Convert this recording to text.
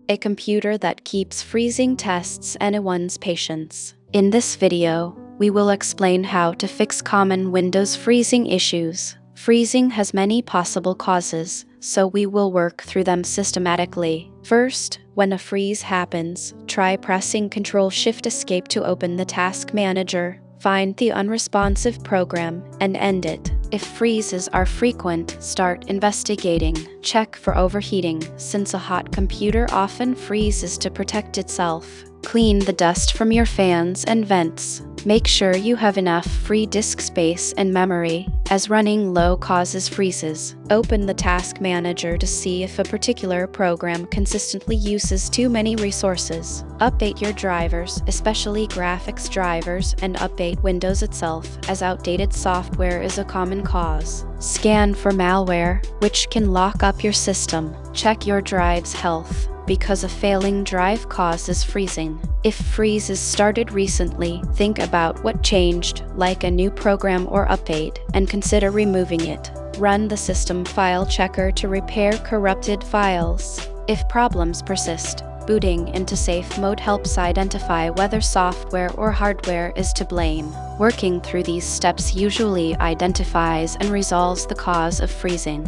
a computer that keeps freezing tests anyone's patience. In this video, we will explain how to fix common Windows freezing issues. Freezing has many possible causes, so we will work through them systematically. First, when a freeze happens, try pressing Ctrl-Shift-Escape to open the Task Manager. Find the unresponsive program and end it. If freezes are frequent, start investigating. Check for overheating, since a hot computer often freezes to protect itself. Clean the dust from your fans and vents. Make sure you have enough free disk space and memory, as running low causes freezes. Open the Task Manager to see if a particular program consistently uses too many resources. Update your drivers, especially graphics drivers, and update Windows itself, as outdated software is a common cause. Scan for malware, which can lock up your system. Check your drive's health, because a failing drive causes freezing. If freezes started recently, think about what changed, like a new program or update, and consider removing it. Run the System File Checker to repair corrupted files. If problems persist, booting into safe mode helps identify whether software or hardware is to blame. Working through these steps usually identifies and resolves the cause of freezing.